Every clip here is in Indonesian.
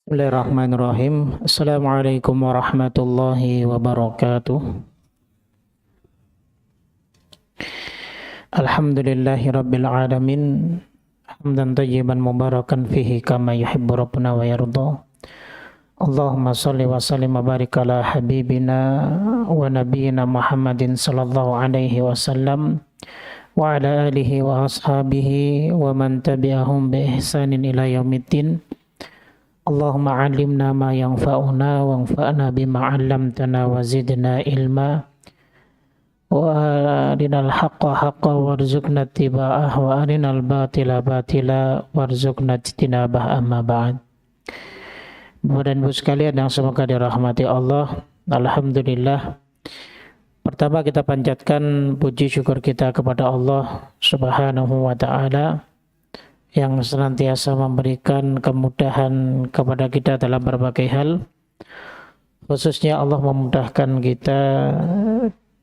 Bismillahirrahmanirrahim. Assalamualaikum warahmatullahi wabarakatuh. Alhamdulillahi rabbil alamin. Hamdan tayyiban mubarakan fihi kama yuhibbu rabbuna wa yarda. Allahumma salli wa sallim wa barik ala habibina wa nabiyyina Muhammadin sallallahu alaihi wasallam wa ala alihi wa ashabihi wa man tabi'ahum bi ihsanin ila yaumiddin. Allahumma alimna ma yanfa'una wanfa'na bima 'allamtana wa zidna ilma wa arinal haqqa haqqa warzuqna ittiba'ah wa arinal batila batila warzuqna ijtinabah amma ba'd. Bapak dan Ibu sekalian yang semoga dirahmati Allah, alhamdulillah. Pertama kita panjatkan puji syukur kita kepada Allah Subhanahu wa taala yang senantiasa memberikan kemudahan kepada kita dalam berbagai hal. Khususnya Allah memudahkan kita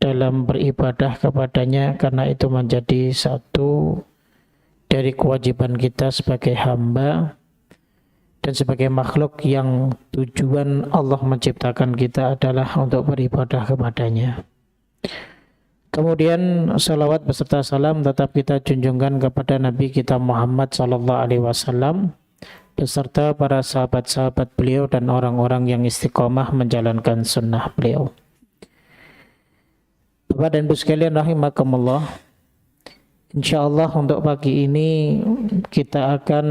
dalam beribadah kepadanya, karena itu menjadi satu dari kewajiban kita sebagai hamba dan sebagai makhluk yang tujuan Allah menciptakan kita adalah untuk beribadah kepadanya. Kemudian salawat beserta salam tetap kita junjungkan kepada Nabi kita Muhammad sallallahu alaihi wasallam beserta para sahabat-sahabat beliau dan orang-orang yang istiqomah menjalankan sunnah beliau. Bapak dan Ibu sekalian rahimakumullah, insyaallah untuk pagi ini kita akan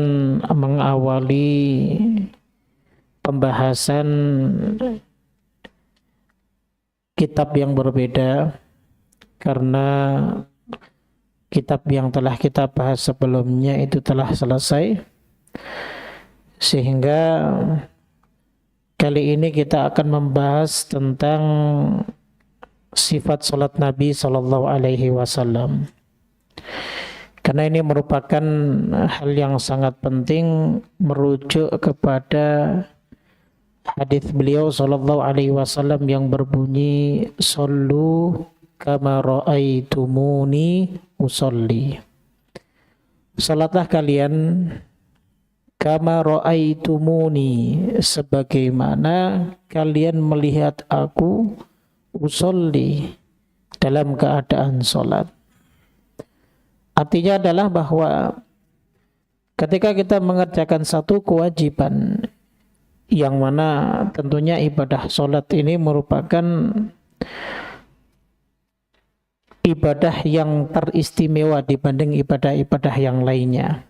mengawali pembahasan kitab yang berbeda, karena kitab yang telah kita bahas sebelumnya itu telah selesai, sehingga kali ini kita akan membahas tentang sifat salat Nabi Sallallahu Alaihi Wasallam, karena ini merupakan hal yang sangat penting, merujuk kepada hadis beliau Sallallahu Alaihi Wasallam yang berbunyi sallu kama ra'aitumuni usolli. Salatlah kalian kama ra'aitumuni, sebagaimana kalian melihat aku usolli, dalam keadaan salat. Artinya adalah bahwa ketika kita mengerjakan satu kewajiban, yang mana tentunya ibadah salat ini merupakan ibadah yang teristimewa dibanding ibadah-ibadah yang lainnya.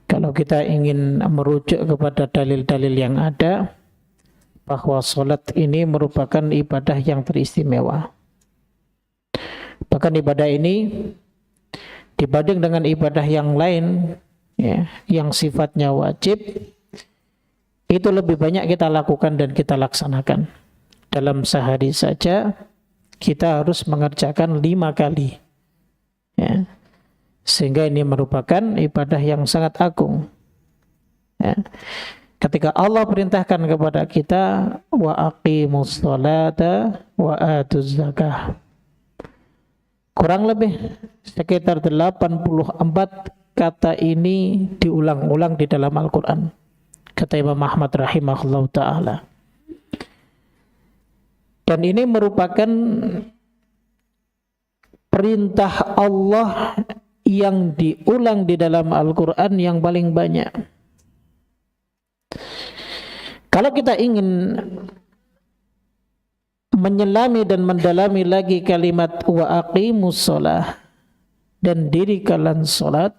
Kalau kita ingin merujuk kepada dalil-dalil yang ada, bahwa salat ini merupakan ibadah yang teristimewa. Bahkan ibadah ini dibanding dengan ibadah yang lain, ya, yang sifatnya wajib, itu lebih banyak kita lakukan dan kita laksanakan. Dalam sehari saja kita harus mengerjakan 5 kali, ya. Sehingga ini merupakan ibadah yang sangat agung, ya. Ketika Allah perintahkan kepada kita wa aqimus sholata wa atuz zakah, kurang lebih sekitar 84 kata ini diulang-ulang di dalam Al-Quran, kata Imam Ahmad rahimahullah ta'ala. Dan ini merupakan perintah Allah yang diulang di dalam Al-Quran yang paling banyak. Kalau kita ingin menyelami dan mendalami lagi kalimat wa aqimus sholah dan dirikanlah sholat,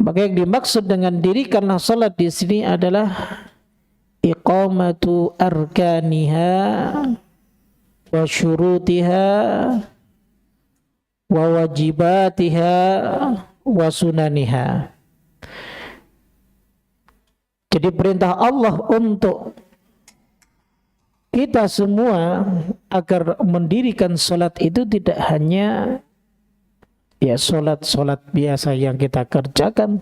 maka yang dimaksud dengan dirikanlah sholat di sini adalah iqamatu arkaniha wa syurutiha wa wajibatiha wa sunaniha. Jadi perintah Allah untuk kita semua agar mendirikan sholat itu tidak hanya ya sholat biasa yang kita kerjakan,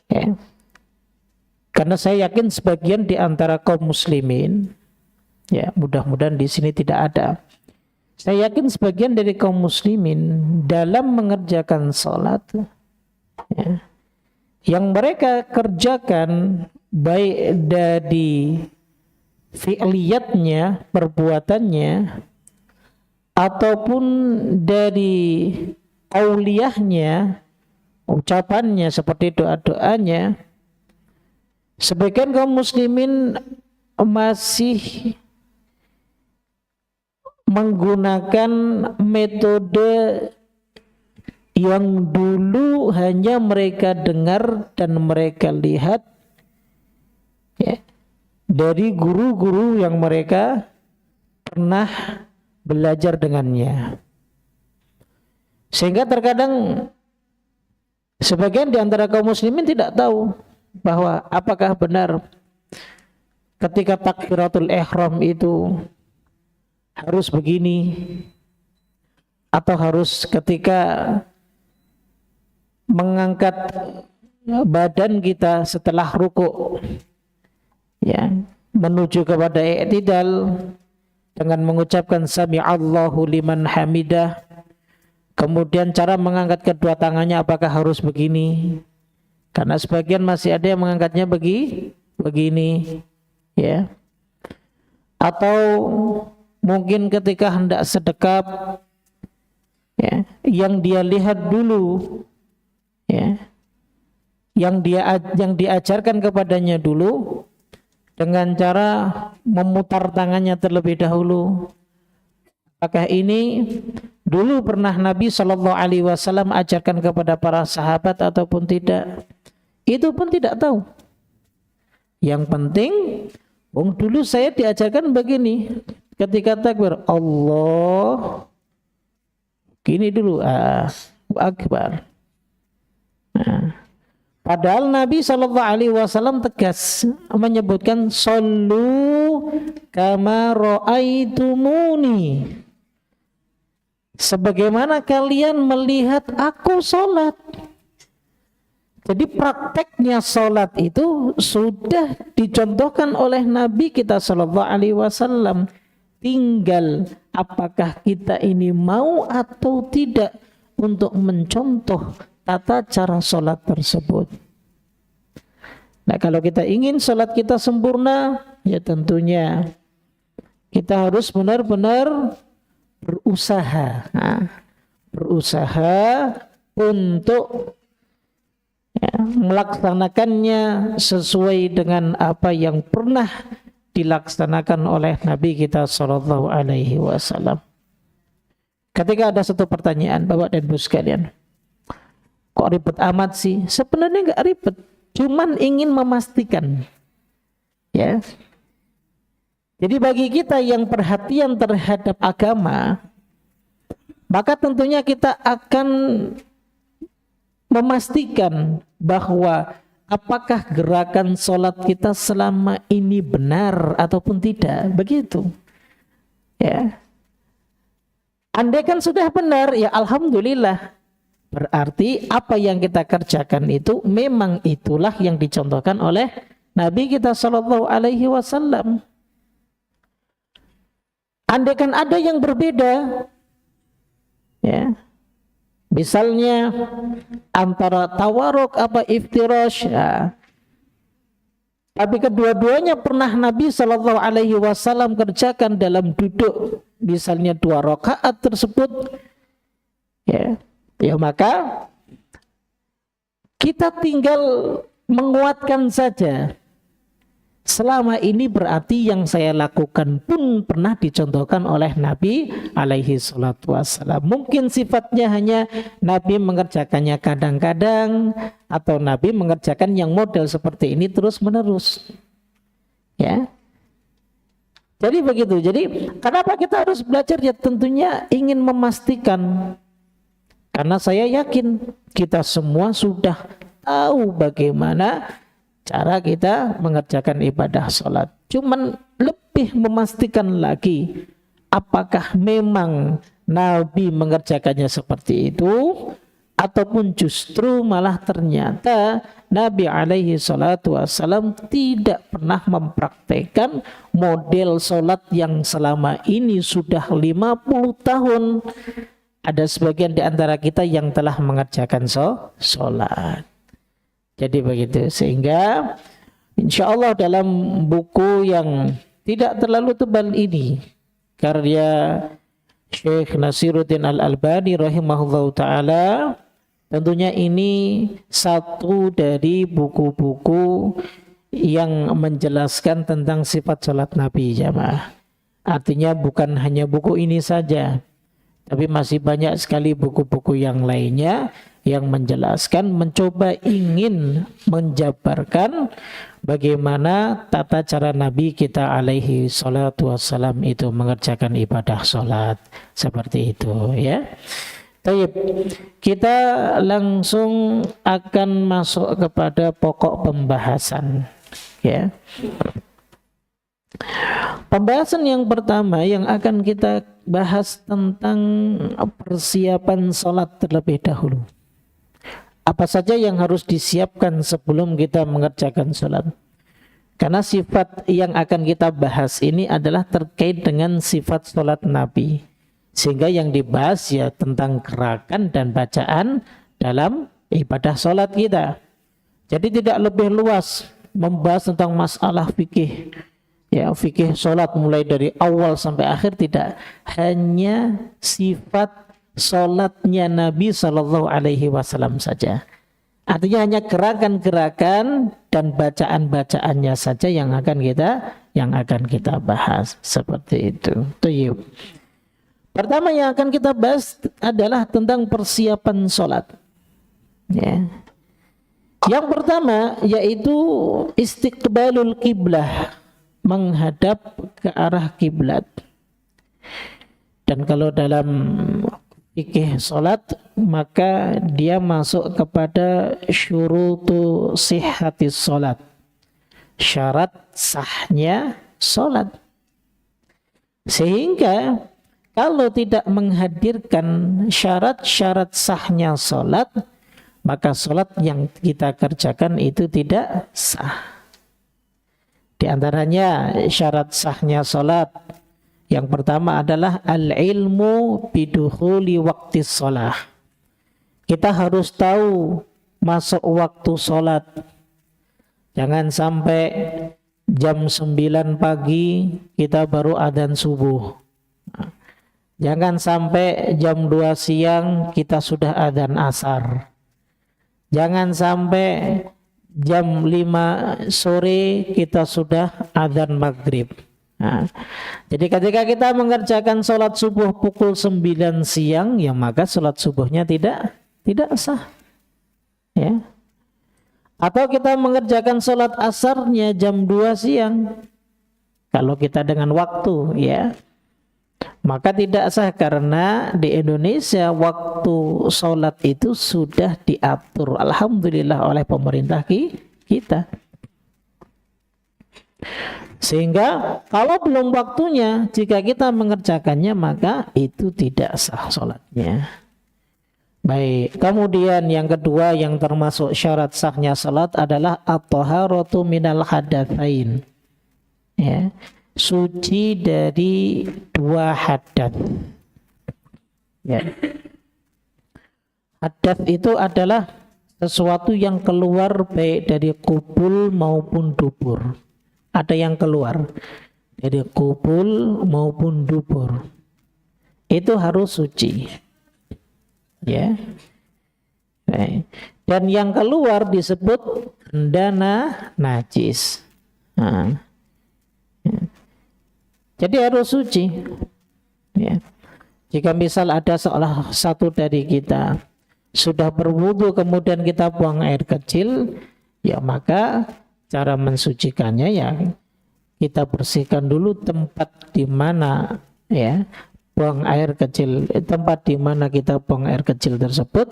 ya. Karena saya yakin sebagian di antara kaum muslimin, ya mudah-mudahan di sini tidak ada, saya yakin sebagian dari kaum muslimin dalam mengerjakan sholat, ya, yang mereka kerjakan baik dari fi'liyatnya, perbuatannya, ataupun dari qauliyahnya, ucapannya seperti doa-doanya, sebagian kaum muslimin masih menggunakan metode yang dulu hanya mereka dengar dan mereka lihat, ya, dari guru-guru yang mereka pernah belajar dengannya. Sehingga terkadang sebagian di antara kaum muslimin tidak tahu bahwa apakah benar ketika takbiratul ihram itu harus begini, atau harus ketika mengangkat badan kita setelah ruku, ya, menuju kepada i'tidal dengan mengucapkan sami'allahu liman hamidah, kemudian cara mengangkat kedua tangannya apakah harus begini, karena sebagian masih ada yang mengangkatnya begini, ya, atau mungkin ketika hendak sedekap, ya, yang dia lihat dulu, ya, yang diajarkan kepadanya dulu dengan cara memutar tangannya terlebih dahulu. Apakah ini dulu pernah Nabi SAW ajarkan kepada para sahabat ataupun tidak? Itu pun tidak tahu. Yang penting, dulu saya diajarkan begini. Ketika takbir, Allah, gini dulu, Akbar. Nah, padahal Nabi SAW tegas menyebutkan sallu kama ra'aitumuni, sebagaimana kalian melihat aku sholat. Jadi prakteknya sholat itu sudah dicontohkan oleh Nabi kita SAW. Tinggal apakah kita ini mau atau tidak untuk mencontoh tata cara sholat tersebut. Nah, kalau kita ingin sholat kita sempurna, ya tentunya kita harus benar-benar berusaha. Berusaha untuk, ya, melaksanakannya sesuai dengan apa yang pernah dilaksanakan oleh Nabi kita Shallallahu Alaihi Wasallam. Ketika ada satu pertanyaan, Bapak dan Ibu sekalian, kok ribet amat sih? Sebenarnya nggak ribet, cuman ingin memastikan, ya. Jadi bagi kita yang perhatian terhadap agama, maka tentunya kita akan memastikan bahwa apakah gerakan sholat kita selama ini benar ataupun tidak, begitu, ya. Andai kan sudah benar, ya alhamdulillah, berarti apa yang kita kerjakan itu memang itulah yang dicontohkan oleh Nabi kita Shallallahu Alaihi Wasallam. Andai kan ada yang berbeda, ya, misalnya antara tawaruk apa iftirash, ya, tapi kedua-duanya pernah Nabi Shallallahu Alaihi Wasallam kerjakan dalam duduk, misalnya 2 rakaat tersebut, ya, ya maka kita tinggal menguatkan saja. Selama ini berarti yang saya lakukan pun pernah dicontohkan oleh Nabi alaihi salatu wassalam. Mungkin sifatnya hanya Nabi mengerjakannya kadang-kadang, atau Nabi mengerjakan yang model seperti ini terus menerus, ya. Jadi begitu. Jadi kenapa kita harus belajar? Ya tentunya ingin memastikan, karena saya yakin kita semua sudah tahu bagaimana cara kita mengerjakan ibadah sholat. Cuman lebih memastikan lagi, apakah memang Nabi mengerjakannya seperti itu, ataupun justru malah ternyata Nabi alaihi salatu wassalam tidak pernah mempraktekkan model sholat yang selama ini sudah 50 tahun. Ada sebagian di antara kita yang telah mengerjakan sholat. Jadi begitu, sehingga insya Allah dalam buku yang tidak terlalu tebal ini, karya Syekh Nasiruddin Al-Albani rahimahullahu ta'ala, tentunya ini satu dari buku-buku yang menjelaskan tentang sifat sholat Nabi, jamaah. Artinya bukan hanya buku ini saja, tapi masih banyak sekali buku-buku yang lainnya yang menjelaskan, mencoba ingin menjabarkan bagaimana tata cara Nabi kita alaihi salatu wassalam itu mengerjakan ibadah sholat seperti itu, ya. Baik, kita langsung akan masuk kepada pokok pembahasan, ya. Pembahasan yang pertama yang akan kita bahas tentang persiapan sholat terlebih dahulu. Apa saja yang harus disiapkan sebelum kita mengerjakan sholat? Karena sifat yang akan kita bahas ini adalah terkait dengan sifat sholat Nabi. Sehingga yang dibahas ya tentang gerakan dan bacaan dalam ibadah sholat kita. Jadi tidak lebih luas membahas tentang masalah fikih. Ya, fikih sholat mulai dari awal sampai akhir, tidak. Hanya sifat sholatnya Nabi SAW saja. Artinya hanya gerakan-gerakan dan bacaan-bacaannya saja yang akan kita bahas seperti itu. Tayyib. Pertama yang akan kita bahas adalah tentang persiapan sholat. Ya. Yang pertama yaitu istiqbalul kiblah, menghadap ke arah kiblat. Dan kalau dalam fikih sholat, maka dia masuk kepada syurutu sihhatis sholat, syarat sahnya sholat. Sehingga kalau tidak menghadirkan syarat-syarat sahnya sholat, maka sholat yang kita kerjakan itu tidak sah. Di antaranya syarat sahnya sholat, yang pertama adalah al-ilmu bidukhuli waktu sholat. Kita harus tahu masuk waktu sholat. Jangan sampai jam 9 pagi kita baru adzan subuh. Jangan sampai jam 2 siang kita sudah adzan asar. Jangan sampai jam 5 sore kita sudah adzan maghrib. Nah, jadi ketika kita mengerjakan sholat subuh pukul 9 siang, ya maka sholat subuhnya tidak sah. Ya. Atau kita mengerjakan sholat asarnya jam 2 siang. Kalau kita dengan waktu, ya, maka tidak sah, karena di Indonesia waktu sholat itu sudah diatur alhamdulillah oleh pemerintah kita. Sehingga kalau belum waktunya, jika kita mengerjakannya maka itu tidak sah sholatnya. Baik, kemudian yang kedua yang termasuk syarat sahnya sholat adalah at-taharatu minal hadatsain. Ya. Suci dari 2 hadat. Ya. Hadat itu adalah sesuatu yang keluar baik dari kubul maupun dubur. Ada yang keluar dari kubul maupun dubur. Itu harus suci. Ya. Baik. Dan yang keluar disebut dana najis. Nah. Ya. Jadi harus suci. Ya. Jika misal ada salah satu dari kita sudah berwudu kemudian kita buang air kecil, ya maka cara mensucikannya ya kita bersihkan dulu tempat di mana ya buang air kecil, tempat di mana kita buang air kecil tersebut,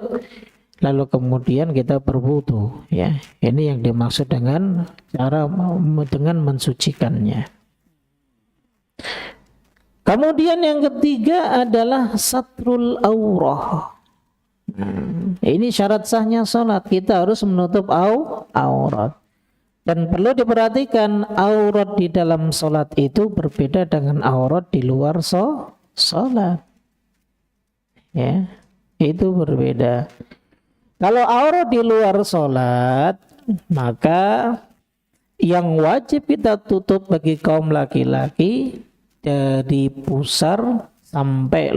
lalu kemudian kita berwudu. Ya, ini yang dimaksud dengan cara dengan mensucikannya. Kemudian yang ketiga adalah satrul aurah. Ini syarat sahnya sholat, kita harus menutup aurat. Dan perlu diperhatikan, aurat di dalam sholat itu berbeda dengan aurat di luar sholat. Ya, itu berbeda. Kalau aurat di luar sholat, maka yang wajib kita tutup bagi kaum laki-laki dari pusar sampai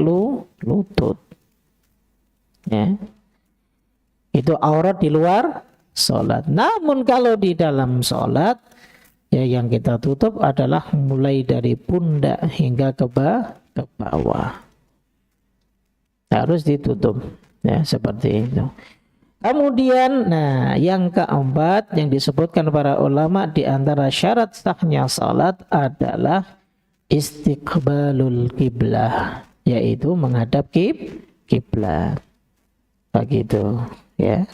lutut. Ya. Itu aurat di luar sholat. Namun kalau di dalam sholat, ya yang kita tutup adalah mulai dari pundak hingga ke bawah. Harus ditutup. Ya, seperti itu. Kemudian, nah yang keempat yang disebutkan para ulama di antara syarat sahnya sholat adalah istiqbalul kiblah, yaitu menghadap kiblat. Begitu, ya.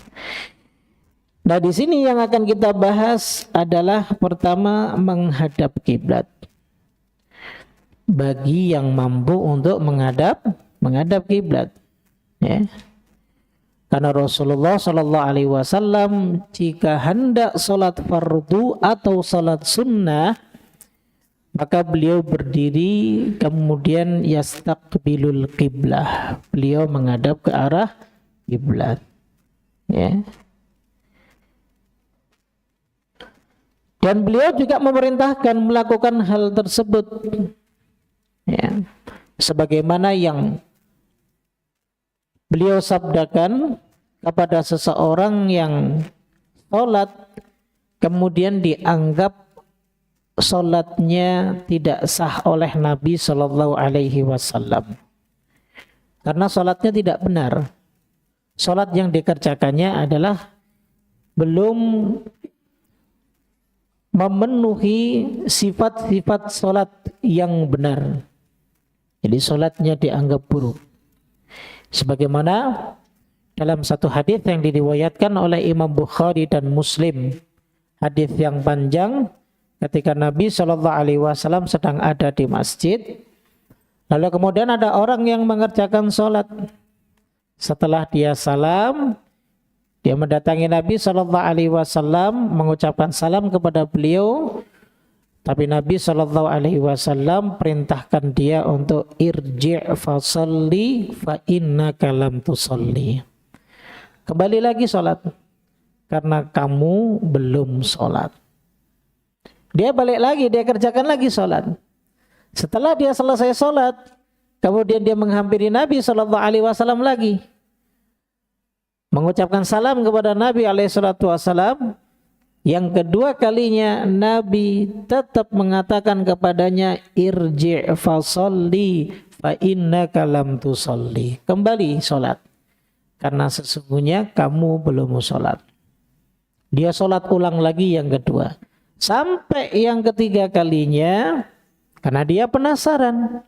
Nah, di sini yang akan kita bahas adalah pertama menghadap kiblat. Bagi yang mampu untuk menghadap kiblat, ya. Karena Rasulullah Shallallahu Alaihi Wasallam jika hendak sholat fardu atau sholat sunnah, maka beliau berdiri kemudian yastaqbilul qiblah, beliau menghadap ke arah kiblat, ya. Dan beliau juga memerintahkan melakukan hal tersebut, ya, sebagaimana yang beliau sabdakan kepada seseorang yang sholat kemudian dianggap sholatnya tidak sah oleh Nabi Shallallahu Alaihi Wasallam karena sholatnya tidak benar. Sholat yang dikerjakannya adalah belum memenuhi sifat-sifat sholat yang benar. Jadi sholatnya dianggap buruk. Sebagaimana dalam satu hadis yang diriwayatkan oleh Imam Bukhari dan Muslim, hadis yang panjang ketika Nabi Shallallahu Alaihi Wasallam sedang ada di masjid, lalu kemudian ada orang yang mengerjakan sholat. Setelah dia salam, dia mendatangi Nabi Shallallahu Alaihi Wasallam, mengucapkan salam kepada beliau. Tapi Nabi Shallallahu Alaihi Wasallam perintahkan dia untuk irji' fasalli fa innaka lam tusalli. Kembali lagi sholat karena kamu belum sholat. Dia balik lagi, dia kerjakan lagi sholat. Setelah dia selesai sholat, kemudian dia menghampiri Nabi Shallallahu Alaihi Wasallam lagi, mengucapkan salam kepada Nabi Alaihi Wasallam. Yang kedua kalinya Nabi tetap mengatakan kepadanya irji' fasalli fa innaka lam tusalli. Kembali sholat karena sesungguhnya kamu belum sholat. Dia sholat ulang lagi yang kedua. Sampai yang ketiga kalinya, karena dia penasaran,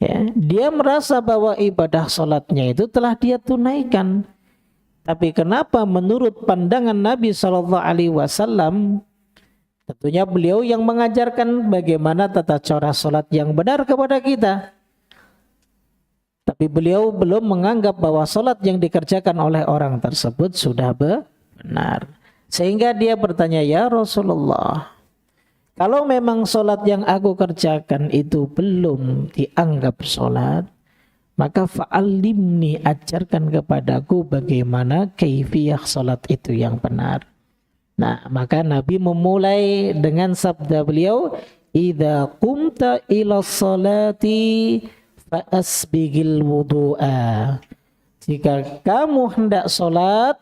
ya, dia merasa bahwa ibadah sholatnya itu telah dia tunaikan. Tapi kenapa menurut pandangan Nabi Shallallahu Alaihi Wasallam, tentunya beliau yang mengajarkan bagaimana tata cara sholat yang benar kepada kita. Tapi beliau belum menganggap bahwa sholat yang dikerjakan oleh orang tersebut sudah benar. Sehingga dia bertanya, ya Rasulullah, kalau memang sholat yang aku kerjakan itu belum dianggap sholat, maka fa'allimni, ajarkan kepadaku bagaimana kaifiyah salat itu yang benar. Nah, maka Nabi memulai dengan sabda beliau, idza qumta ila sholati fa'asbigil wudu'a. Jika kamu hendak salat,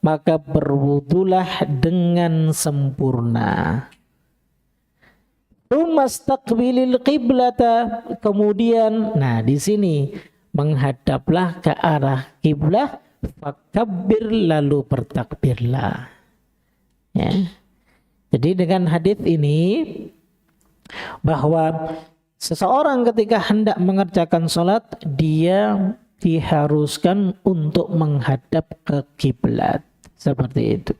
maka berwudulah dengan sempurna. Tsumastaqbilil qiblata, kemudian, nah di sini menghadaplah ke arah kiblat, fakabbir, lalu bertakbirlah. Ya. Jadi dengan hadis ini bahwa seseorang ketika hendak mengerjakan sholat, dia diharuskan untuk menghadap ke kiblat seperti itu.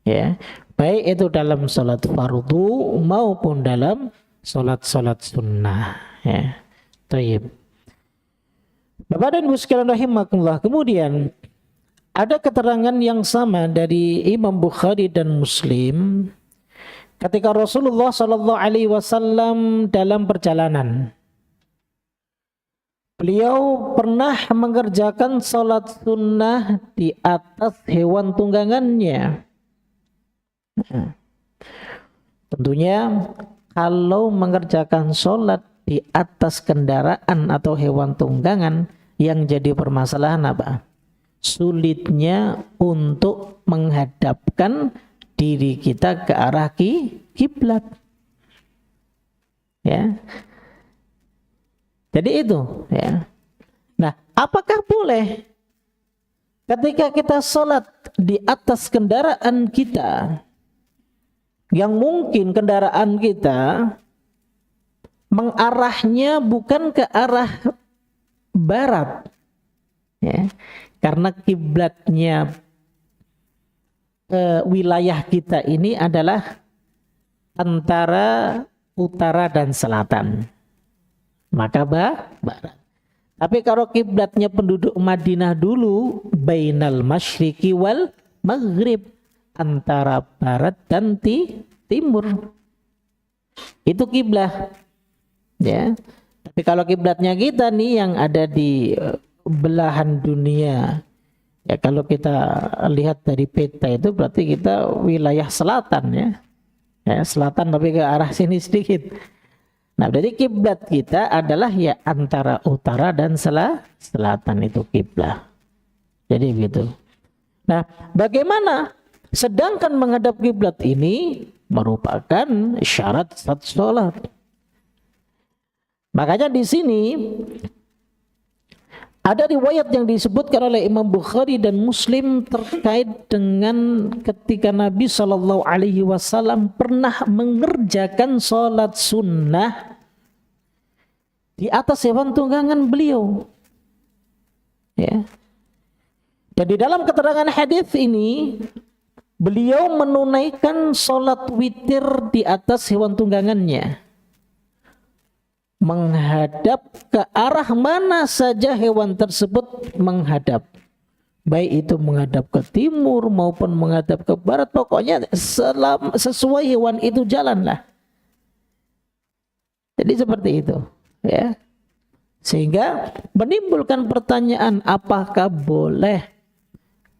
Ya, baik itu dalam sholat fardu maupun dalam sholat sunnah. Ya, taib. Bapak dan Ibu sekalian rahimakumullah, kemudian ada keterangan yang sama dari Imam Bukhari dan Muslim ketika Rasulullah Shallallahu Alaihi Wasallam dalam perjalanan, beliau pernah mengerjakan sholat sunnah di atas hewan tunggangannya. Nah, tentunya kalau mengerjakan sholat di atas kendaraan atau hewan tunggangan, yang jadi permasalahan apa? Sulitnya untuk menghadapkan diri kita ke arah kiblat. Ya. Jadi itu, ya. Nah, apakah boleh ketika kita sholat di atas kendaraan kita, yang mungkin kendaraan kita mengarahnya bukan ke arah barat, ya, karena kiblatnya wilayah kita ini adalah antara utara dan selatan, maka barat. Tapi kalau kiblatnya penduduk Madinah dulu, bainal masyriqi wal maghrib, antara barat dan timur, itu kiblat, ya. Tapi kalau kiblatnya kita nih yang ada di belahan dunia, ya, kalau kita lihat dari peta itu berarti kita wilayah selatan, ya, ya, selatan tapi ke arah sini sedikit. Nah, jadi kiblat kita adalah ya antara utara dan selatan, itu kiblat. Jadi gitu. Nah, bagaimana? Sedangkan menghadap kiblat ini merupakan syarat satu sholat. Makanya di sini ada riwayat yang disebutkan oleh Imam Bukhari dan Muslim terkait dengan ketika Nabi SAW pernah mengerjakan sholat sunnah di atas hewan tunggangan beliau. Ya. Dan di dalam keterangan hadis ini, beliau menunaikan sholat witir di atas hewan tunggangannya, menghadap ke arah mana saja hewan tersebut menghadap, baik itu menghadap ke timur maupun menghadap ke barat, pokoknya sesuai hewan itu jalanlah. Jadi seperti itu, ya. Sehingga menimbulkan pertanyaan, apakah boleh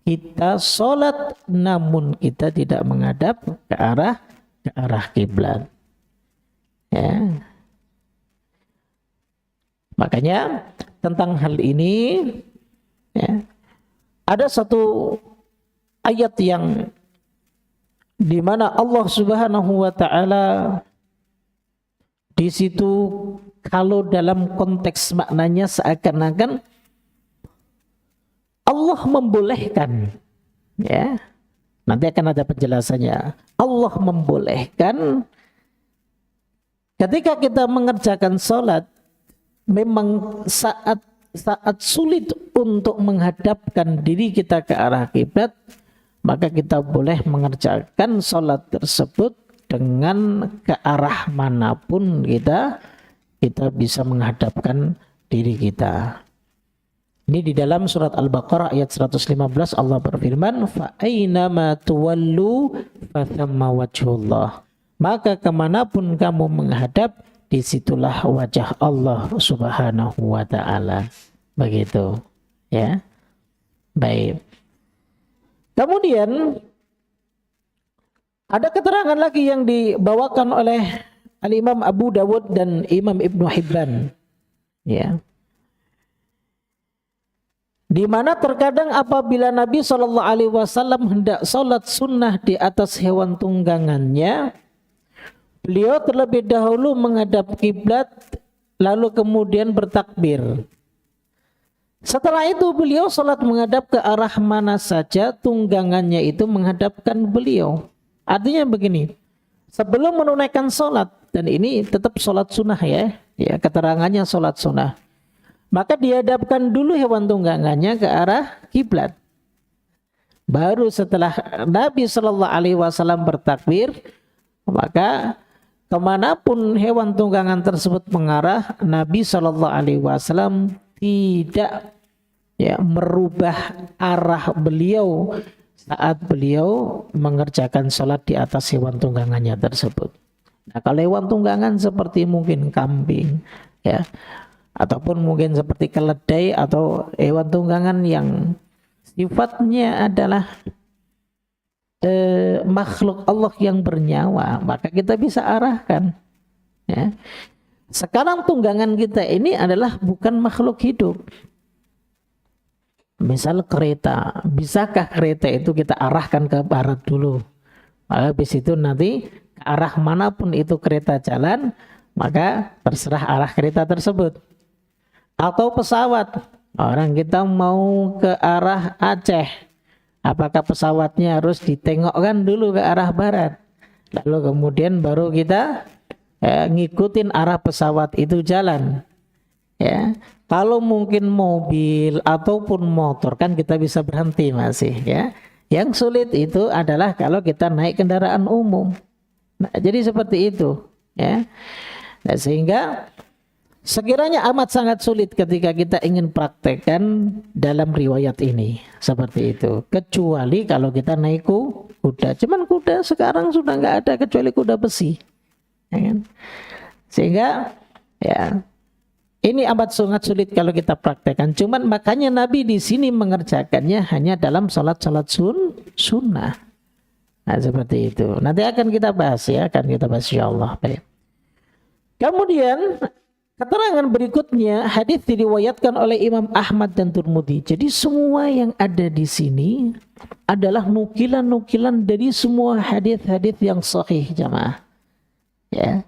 kita sholat namun kita tidak menghadap ke arah kiblat, ya. Makanya tentang hal ini, ya, ada satu ayat yang dimana Allah Subhanahu wa Ta'ala di situ, kalau dalam konteks maknanya seakan-akan Allah membolehkan, ya, nanti akan ada penjelasannya. Allah membolehkan ketika kita mengerjakan sholat, memang saat sulit untuk menghadapkan diri kita ke arah kiblat, maka kita boleh mengerjakan sholat tersebut dengan ke arah manapun kita bisa menghadapkan diri kita. Ini di dalam surat Al-Baqarah ayat 115 Allah berfirman, fa aynama tuwallu fathamma wajhullah. Maka kemanapun kamu menghadap, disitulah wajah Allah Subhanahu wa Ta'ala. Begitu, ya. Baik. Kemudian ada keterangan lagi yang dibawakan oleh Al-Imam Abu Dawud dan Imam Ibnu Hibban, ya, di mana terkadang apabila Nabi SAW hendak sholat sunnah di atas hewan tunggangannya, beliau terlebih dahulu menghadap kiblat, lalu kemudian bertakbir. Setelah itu beliau sholat menghadap ke arah mana saja tunggangannya itu menghadapkan beliau. Artinya begini, sebelum menunaikan sholat, dan ini tetap sholat sunnah, ya, keterangannya sholat sunnah, maka dihadapkan dulu hewan tunggangannya ke arah kiblat. Baru setelah Nabi SAW bertakbir, maka kemanapun hewan tunggangan tersebut mengarah, Nabi SAW tidak, ya, merubah arah beliau saat beliau mengerjakan sholat di atas hewan tunggangannya tersebut. Nah, kalau hewan tunggangan seperti mungkin kambing, ya, ataupun mungkin seperti keledai atau hewan tunggangan yang sifatnya adalah makhluk Allah yang bernyawa, maka kita bisa arahkan. Ya. Sekarang tunggangan kita ini adalah bukan makhluk hidup. Misal kereta, bisakah kereta itu kita arahkan ke barat dulu? Maka habis itu nanti ke arah manapun itu kereta jalan, maka terserah arah kereta tersebut. Atau pesawat, orang kita mau ke arah Aceh, apakah pesawatnya harus ditengokkan dulu ke arah barat, lalu kemudian baru kita ngikutin arah pesawat itu jalan. Ya, kalau mungkin mobil ataupun motor kan kita bisa berhenti masih, ya. Yang sulit itu adalah kalau kita naik kendaraan umum. Nah, jadi seperti itu, ya. Nah, sehingga sekiranya amat sangat sulit ketika kita ingin praktekkan dalam riwayat ini seperti itu. Kecuali kalau kita naik kuda. Cuman kuda sekarang sudah nggak ada kecuali kuda besi. Ya kan? Sehingga ya ini amat sangat sulit kalau kita praktekkan. Cuman makanya Nabi di sini mengerjakannya hanya dalam salat-salat sunnah. Nah, seperti itu. Nanti akan kita bahas ya, insyaallah. Baik. Kemudian keterangan berikutnya hadis diriwayatkan oleh Imam Ahmad dan Tirmidzi. Jadi semua yang ada di sini adalah nukilan-nukilan dari semua hadis-hadis yang sahih, jamaah. Ya.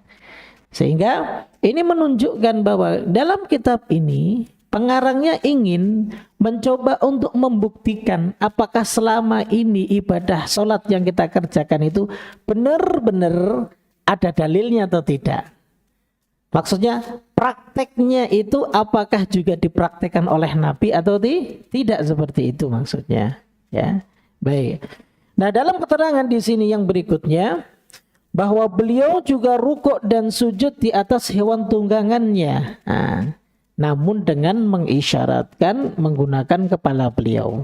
Sehingga ini menunjukkan bahwa dalam kitab ini pengarangnya ingin mencoba untuk membuktikan apakah selama ini ibadah sholat yang kita kerjakan itu benar-benar ada dalilnya atau tidak. Maksudnya prakteknya itu apakah juga dipraktekkan oleh Nabi atau tidak, seperti itu maksudnya. Ya, baik. Nah, dalam keterangan di sini yang berikutnya bahwa beliau juga rukuk dan sujud di atas hewan tunggangannya, namun dengan mengisyaratkan menggunakan kepala beliau.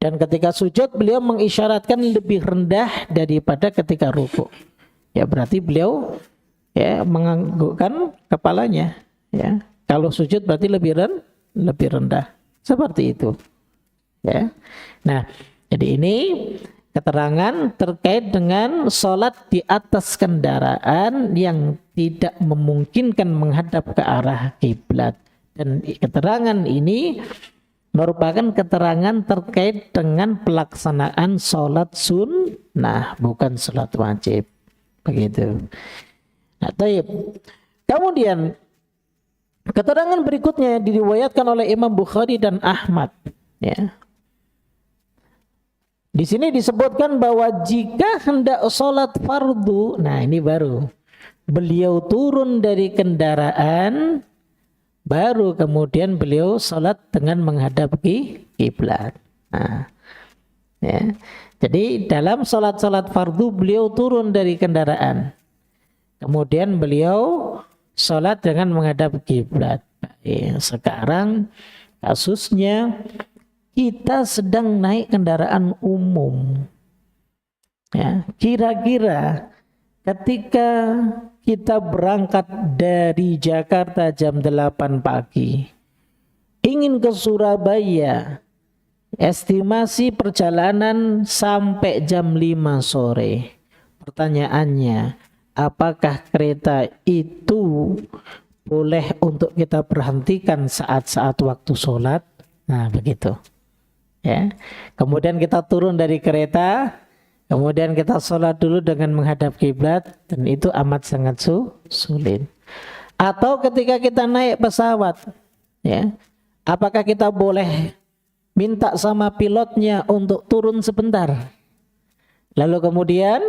Dan ketika sujud beliau mengisyaratkan lebih rendah daripada ketika rukuk. Ya, berarti beliau ya menganggukkan kepalanya. Ya, kalau sujud berarti lebih rendah. Seperti itu. Ya, nah jadi ini keterangan terkait dengan sholat di atas kendaraan yang tidak memungkinkan menghadap ke arah kiblat. Dan keterangan ini merupakan keterangan terkait dengan pelaksanaan sholat sunnah, bukan sholat wajib. Begitu. Nah, taib. Kemudian keterangan berikutnya diriwayatkan oleh Imam Bukhari dan Ahmad. Ya. Di sini disebutkan bahwa jika hendak sholat fardu, nah ini baru beliau turun dari kendaraan, baru kemudian beliau sholat dengan menghadap kiblat. Nah, ya. Jadi dalam sholat fardu beliau turun dari kendaraan, kemudian beliau sholat dengan menghadap kiblat. Sekarang kasusnya kita sedang naik kendaraan umum. Ya, kira-kira ketika kita berangkat dari Jakarta jam 8 pagi, ingin ke Surabaya, estimasi perjalanan sampai jam 5 sore. Pertanyaannya, apakah kereta itu boleh untuk kita berhentikan saat-saat waktu sholat? Nah, begitu. Ya. Kemudian kita turun dari kereta, kemudian kita sholat dulu dengan menghadap kiblat, dan itu amat sangat sulit. Atau ketika kita naik pesawat, ya, apakah kita boleh minta sama pilotnya untuk turun sebentar? Lalu kemudian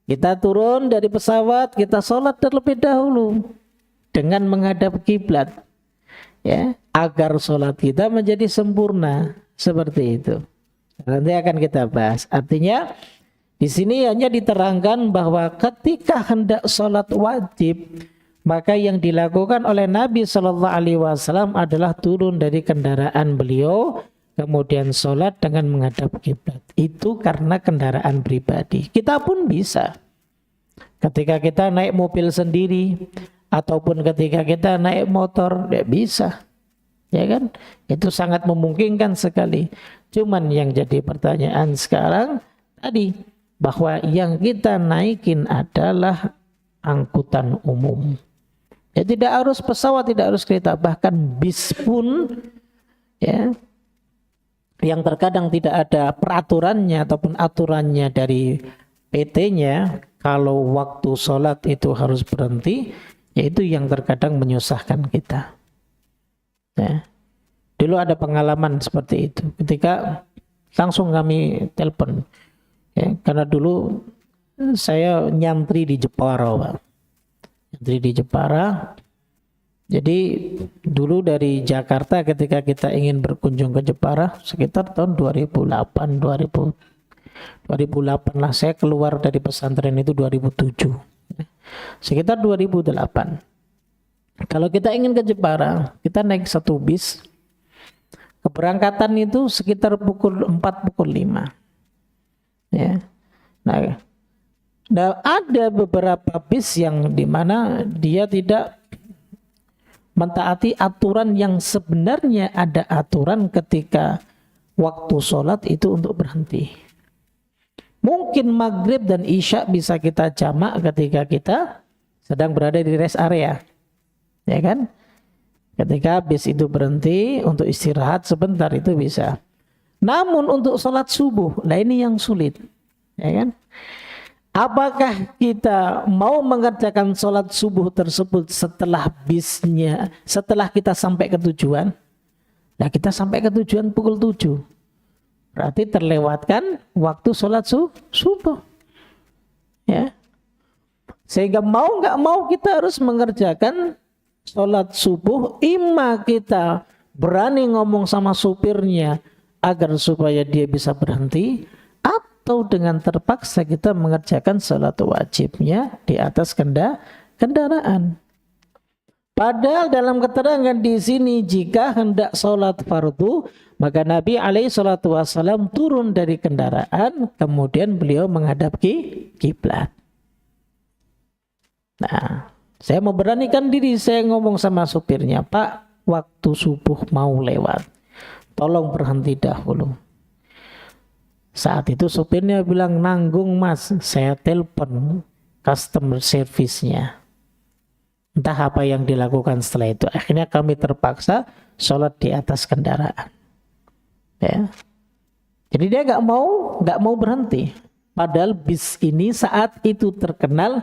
kita turun dari pesawat, kita sholat terlebih dahulu dengan menghadap kiblat, ya, agar sholat kita menjadi sempurna. Seperti itu. Nanti akan kita bahas. Artinya di sini hanya diterangkan bahwa ketika hendak sholat wajib, maka yang dilakukan oleh Nabi Shallallahu Alaihi Wasallam adalah turun dari kendaraan beliau, kemudian sholat dengan menghadap kiblat. Itu karena kendaraan pribadi. Kita pun bisa. Ketika kita naik mobil sendiri, ataupun ketika kita naik motor, ya bisa. Ya kan? Itu sangat memungkinkan sekali. Cuman yang jadi pertanyaan sekarang tadi, bahwa yang kita naikin adalah angkutan umum. Ya, tidak harus pesawat, tidak harus kereta, bahkan bis pun ya, yang terkadang tidak ada peraturannya ataupun aturannya dari PT-nya, kalau waktu sholat itu harus berhenti, yaitu yang terkadang menyusahkan kita. Ya. Dulu ada pengalaman seperti itu, ketika langsung kami telepon, ya, karena dulu saya nyantri di Jepara, Pak. Nyantri di Jepara. Jadi dulu dari Jakarta ketika kita ingin berkunjung ke Jepara sekitar tahun 2008 lah, saya keluar dari pesantren itu 2007. Sekitar 2008. Kalau kita ingin ke Jepara, kita naik satu bis. Keberangkatan itu sekitar pukul 4, pukul 5. Ya. Nah, ada beberapa bis yang dimana dia tidak mentaati aturan yang sebenarnya ada aturan ketika waktu sholat itu untuk berhenti. Mungkin maghrib dan isya bisa kita jamak ketika kita sedang berada di rest area, ya kan? Ketika bis itu berhenti untuk istirahat sebentar itu bisa. Namun untuk sholat subuh, nah ini yang sulit, ya kan? Apakah kita mau mengerjakan sholat subuh tersebut setelah bisnya, setelah kita sampai ke tujuan? Nah kita sampai ke tujuan pukul 7. Berarti terlewatkan waktu sholat subuh. Ya. Sehingga mau nggak mau kita harus mengerjakan sholat subuh. Ima kita berani ngomong sama supirnya agar supaya dia bisa berhenti, atau dengan terpaksa kita mengerjakan salat wajibnya di atas kendaraan. Padahal dalam keterangan di sini jika hendak salat fardu, maka Nabi alaihi salatu wasallam turun dari kendaraan, kemudian beliau menghadap kiblat. Nah, saya memberanikan diri, saya ngomong sama supirnya, Pak, waktu subuh mau lewat, tolong berhenti dahulu. Saat itu supirnya bilang, nanggung mas, saya telepon customer service-nya. Entah apa yang dilakukan setelah itu. Akhirnya kami terpaksa sholat di atas kendaraan. Ya. Jadi dia nggak mau berhenti. Padahal bis ini saat itu terkenal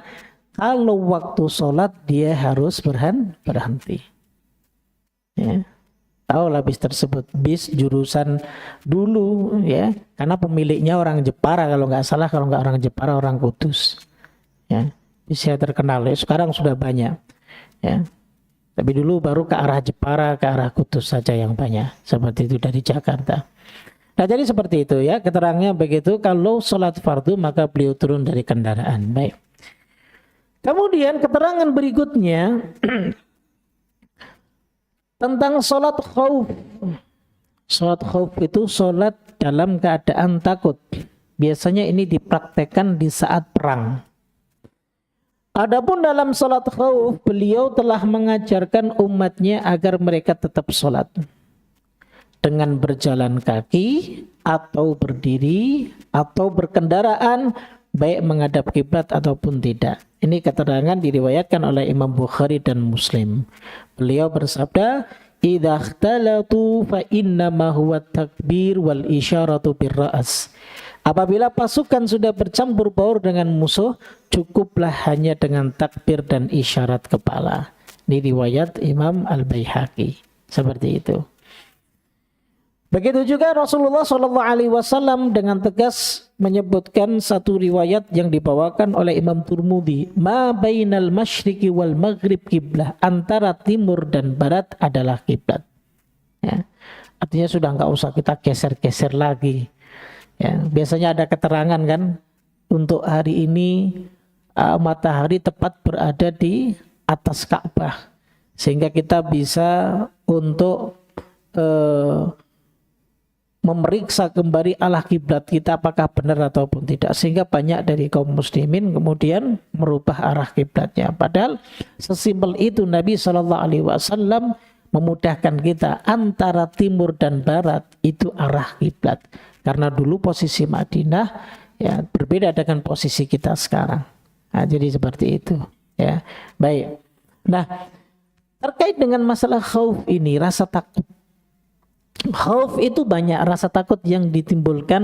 kalau waktu sholat dia harus berhenti. Ya. Tahu lah bis tersebut, bis jurusan dulu ya, karena pemiliknya orang Jepara kalau nggak salah, kalau nggak orang Jepara orang Kudus ya, bisnya terkenal ya. Sekarang sudah banyak ya, tapi dulu baru ke arah Jepara, ke arah Kudus saja yang banyak seperti itu dari Jakarta. Nah jadi seperti itu ya, keterangannya begitu. Kalau sholat fardu maka beliau turun dari kendaraan. Baik, kemudian keterangan berikutnya tentang sholat khauf. Sholat khauf itu sholat dalam keadaan takut. Biasanya ini dipraktekkan di saat perang. Adapun dalam sholat khauf, beliau telah mengajarkan umatnya agar mereka tetap sholat dengan berjalan kaki atau berdiri atau berkendaraan, baik menghadap kiblat ataupun tidak. Ini keterangan diriwayatkan oleh Imam Bukhari dan Muslim. Beliau bersabda, "Idza ikhtalatu fa innama huwa takbir wal isyaratu birra's." Apabila pasukan sudah bercampur baur dengan musuh, cukuplah hanya dengan takbir dan isyarat kepala. Ini riwayat Imam Al-Baihaqi. Seperti itu. Begitu juga Rasulullah SAW dengan tegas menyebutkan satu riwayat yang dibawakan oleh Imam Turmudi, ma bainal masyriqi wal maghrib kiblah, antara timur dan barat adalah kiblat. Ya. Artinya sudah nggak usah kita geser-geser lagi. Ya, biasanya ada keterangan kan, untuk hari ini matahari tepat berada di atas Ka'bah, sehingga kita bisa untuk memeriksa kembali arah kiblat kita apakah benar ataupun tidak, sehingga banyak dari kaum muslimin kemudian merubah arah kiblatnya. Padahal sesimpel itu Nabi SAW memudahkan kita, antara timur dan barat itu arah kiblat, karena dulu posisi Madinah ya, berbeda dengan posisi kita sekarang. Nah, jadi seperti itu, ya. Baik. Nah, terkait dengan masalah khauf ini, rasa takut. Khauf itu banyak rasa takut yang ditimbulkan,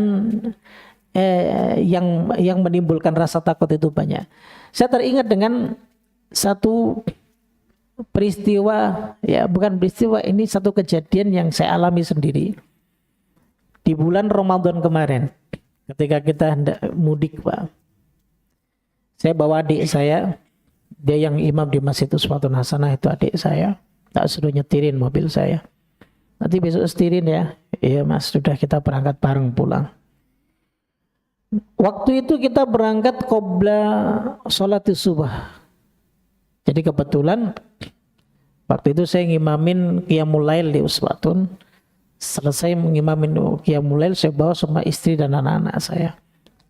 yang menimbulkan rasa takut itu banyak. Saya teringat dengan satu peristiwa, ya bukan peristiwa, ini satu kejadian yang saya alami sendiri di bulan Ramadan kemarin ketika kita hendak mudik, Pak. Saya bawa adik saya, dia yang imam di Masjid Uswatun Hasanah, itu adik saya, tak suruh nyetirin mobil saya. Nanti besok setirin ya. Iya mas, sudah, kita berangkat bareng pulang. Waktu itu kita berangkat qobla sholat subuh. Jadi kebetulan waktu itu saya ngimamin qiyamul lail di Uswatun. Selesai mengimamin qiyamul lail, saya bawa semua istri dan anak-anak saya.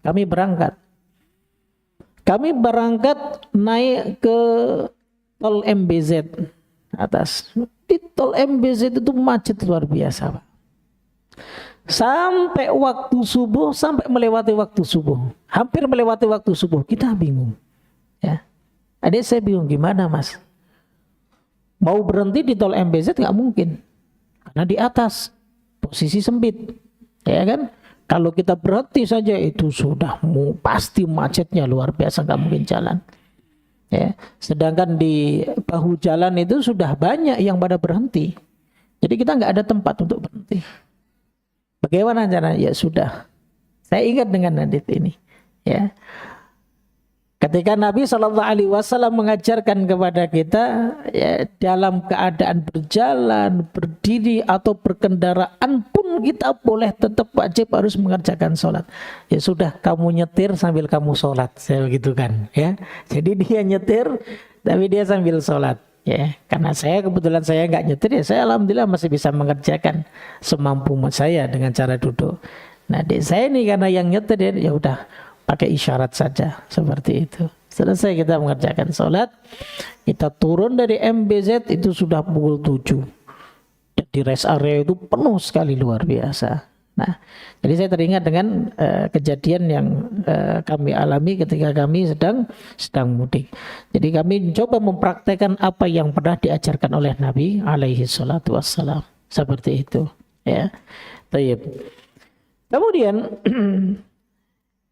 Kami berangkat naik ke tol MBZ atas. Di tol MBZ itu macet luar biasa, Pak. Sampai waktu subuh, sampai melewati waktu subuh, hampir melewati waktu subuh, kita bingung, ya. Adik saya bingung, gimana mas? Mau berhenti di tol MBZ nggak mungkin, karena di atas posisi sempit, ya kan? Kalau kita berhenti saja itu sudah pasti macetnya luar biasa, nggak mungkin jalan. Ya, sedangkan di bahu jalan itu sudah banyak yang pada berhenti, jadi kita nggak ada tempat untuk berhenti. Bagaimana caranya? Ya sudah, saya ingat dengan hadits ini, ya. Ketika Nabi SAW mengajarkan kepada kita, ya, dalam keadaan berjalan, berdiri atau berkendaraan pun kita boleh tetap wajib harus mengerjakan sholat. Ya sudah, kamu nyetir sambil kamu sholat, saya begitu kan, ya. Jadi dia nyetir tapi dia sambil sholat, ya. Karena saya kebetulan saya nggak nyetir, ya saya alhamdulillah masih bisa mengerjakan semampu saya dengan cara duduk. Nah, adik saya ini karena yang nyetir, ya udah pakai isyarat saja, seperti itu. Selesai kita mengerjakan sholat, kita turun dari MBZ itu sudah pukul 7. Dan di rest area itu penuh sekali, luar biasa. Nah, jadi saya teringat dengan kejadian yang kami alami ketika kami sedang mudik. Jadi kami mencoba mempraktekkan apa yang pernah diajarkan oleh Nabi alaihi salatu wassalam. Seperti itu, ya. Baik. Kemudian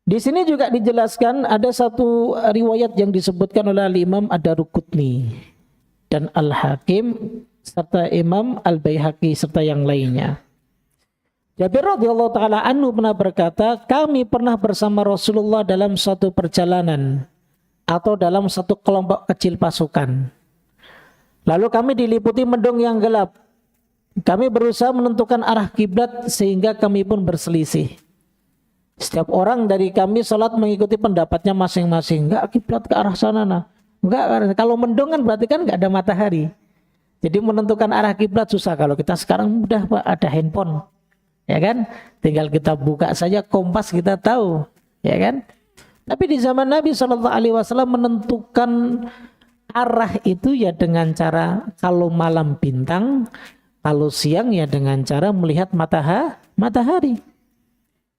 di sini juga dijelaskan ada satu riwayat yang disebutkan oleh Imam Ad-Daruqutni dan Al-Hakim serta Imam Al-Baihaqi serta yang lainnya. Jabir radhiyallahu taala anhu pernah berkata, kami pernah bersama Rasulullah dalam suatu perjalanan atau dalam satu kelompok kecil pasukan. Lalu kami diliputi mendung yang gelap. Kami berusaha menentukan arah kiblat sehingga kami pun berselisih. Setiap orang dari kami sholat mengikuti pendapatnya masing-masing. Enggak kiblat ke arah sana, nah. Enggak, kalau mendung kan berarti kan enggak ada matahari. Jadi menentukan arah kiblat susah. Kalau kita sekarang mudah, Pak, ada handphone, ya kan? Tinggal kita buka saja kompas, kita tahu, ya kan? Tapi di zaman Nabi SAW menentukan arah itu ya dengan cara, kalau malam bintang, kalau siang ya dengan cara melihat matahari.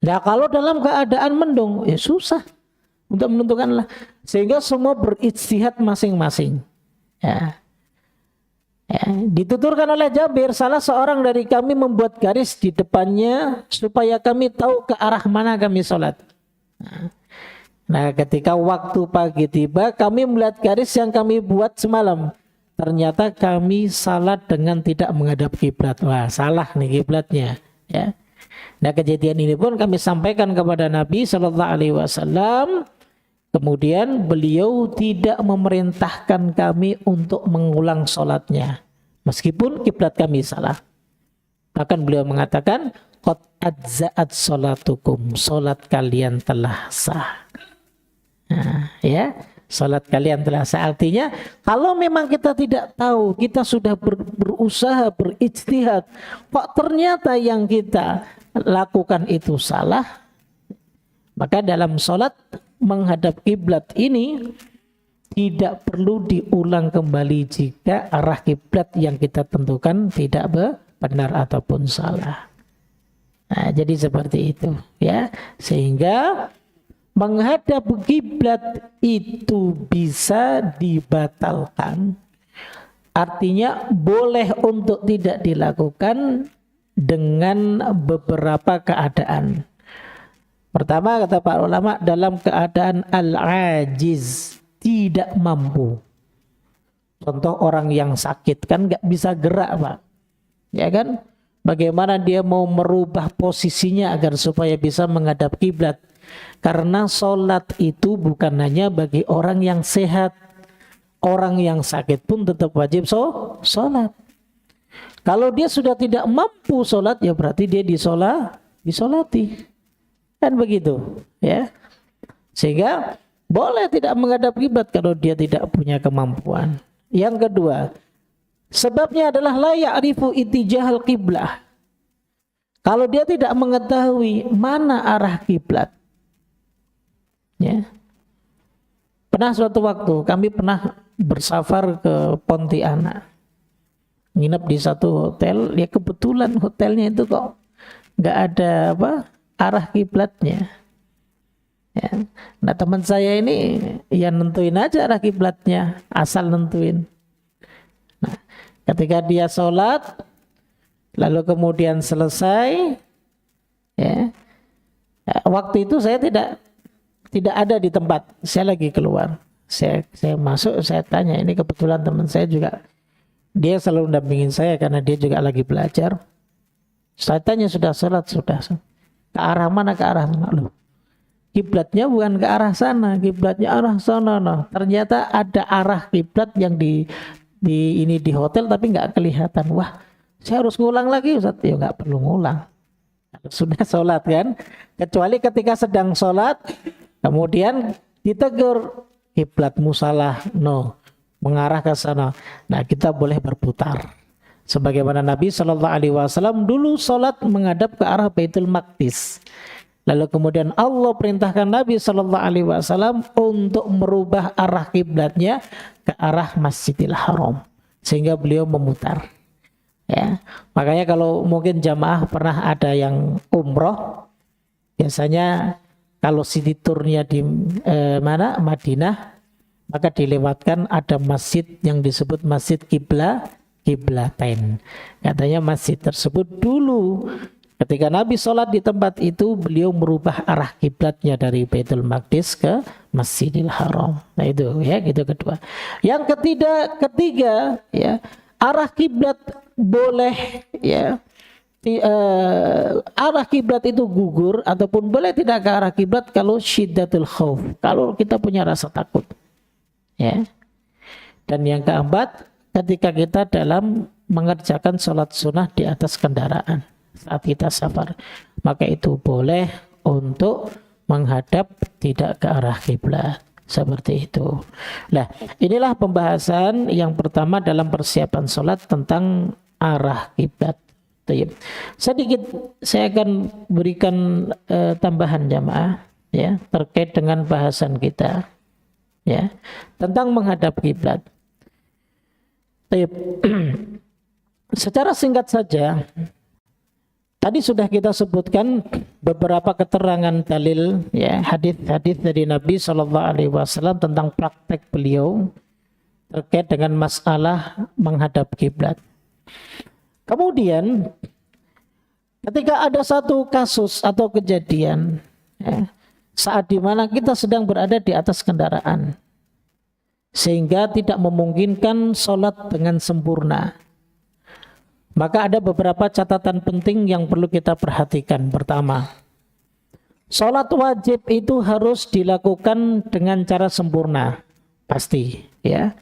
Nah, kalau dalam keadaan mendung, ya susah untuk menentukanlah. Sehingga semua berijtihad masing-masing. Ya. Dituturkan oleh Jabir, salah seorang dari kami membuat garis di depannya supaya kami tahu ke arah mana kami sholat. Nah, ketika waktu pagi tiba, kami melihat garis yang kami buat semalam. Ternyata kami salat dengan tidak menghadap kiblat. Wah, salah nih kiblatnya, ya. Nah, kejadian ini pun kami sampaikan kepada Nabi SAW. Kemudian beliau tidak memerintahkan kami untuk mengulang sholatnya, meskipun kiblat kami salah. Bahkan beliau mengatakan, qad adza'at sholatukum, sholat kalian telah sah. Nah, ya, sholat kalian telah sah. Artinya, kalau memang kita tidak tahu, kita sudah berusaha, berijtihad, kok ternyata yang kita lakukan itu salah, maka dalam sholat menghadap kiblat ini tidak perlu diulang kembali jika arah kiblat yang kita tentukan tidak benar ataupun salah. Nah, jadi seperti itu, ya. Sehingga menghadap kiblat itu bisa dibatalkan. Artinya boleh untuk tidak dilakukan dengan beberapa keadaan. Pertama, kata para ulama, dalam keadaan al-ajiz, tidak mampu. Contoh orang yang sakit kan nggak bisa gerak, Pak. Ya kan? Bagaimana dia mau merubah posisinya agar supaya bisa menghadap kiblat? Karena sholat itu bukan hanya bagi orang yang sehat. Orang yang sakit pun tetap wajib sholat. Kalau dia sudah tidak mampu sholat, ya berarti dia disolati. Kan begitu, ya. Sehingga boleh tidak menghadap kiblat kalau dia tidak punya kemampuan. Yang kedua, sebabnya adalah la ya'rifu ittijahal qiblah. Kalau dia tidak mengetahui mana arah kiblat. Ya. Pernah suatu waktu kami pernah bersafar ke Pontianak. Nginep di satu hotel, ya kebetulan hotelnya itu kok nggak ada arah kiblatnya. Ya. Nah, teman saya ini ya nentuin aja arah kiblatnya, asal nentuin. Nah, ketika dia sholat, lalu kemudian selesai, ya, waktu itu saya tidak ada di tempat, saya lagi keluar. Saya masuk, saya tanya, ini kebetulan teman saya juga, dia selalu mendampingin saya karena dia juga lagi belajar. Saya tanya, sudah sholat? Sudah. Ke arah mana? Ke arah mana? Loh, kiblatnya bukan ke arah sana, kiblatnya arah sana. Nah, ternyata ada arah kiblat yang di hotel tapi nggak kelihatan. Wah, saya harus ngulang lagi, Ustaz. Ya nggak perlu ngulang. Sudah sholat kan? Kecuali ketika sedang sholat, kemudian ditegur, kiblatmu salah, mengarah ke sana. Nah, kita boleh berputar. Sebagaimana Nabi Shallallahu Alaihi Wasallam dulu sholat menghadap ke arah Baitul Maqdis. Lalu kemudian Allah perintahkan Nabi Shallallahu Alaihi Wasallam untuk merubah arah kiblatnya ke arah Masjidil Haram, sehingga beliau memutar. Ya, makanya kalau mungkin jamaah pernah ada yang umroh, biasanya kalau city tournya di Madinah, maka dilewatkan ada masjid yang disebut Masjid Qiblatain. Katanya masjid tersebut dulu ketika Nabi sholat di tempat itu, beliau merubah arah kiblatnya dari Baitul Maqdis ke Masjidil Haram. Nah itu ya, gitu kedua. Yang ketiga ya, arah kiblat boleh ya. Arah kiblat itu gugur ataupun boleh tidak ke arah kiblat kalau syiddatul khauf, kalau kita punya rasa takut. Ya. Dan yang keempat, ketika kita dalam mengerjakan sholat sunnah di atas kendaraan saat kita safar, maka itu boleh untuk menghadap tidak ke arah kiblat, seperti itu. Nah, inilah pembahasan yang pertama dalam persiapan sholat tentang arah kiblat. Sedikit saya akan berikan tambahan jamaah ya terkait dengan bahasan kita ya tentang menghadap kiblat. Secara singkat saja, tadi sudah kita sebutkan beberapa keterangan dalil ya hadis-hadis dari Nabi Shallallahu Alaihi Wasallam tentang praktek beliau terkait dengan masalah menghadap kiblat. Kemudian ketika ada satu kasus atau kejadian ya, saat dimana kita sedang berada di atas kendaraan sehingga tidak memungkinkan sholat dengan sempurna, maka ada beberapa catatan penting yang perlu kita perhatikan. Pertama, sholat wajib itu harus dilakukan dengan cara sempurna, pasti ya.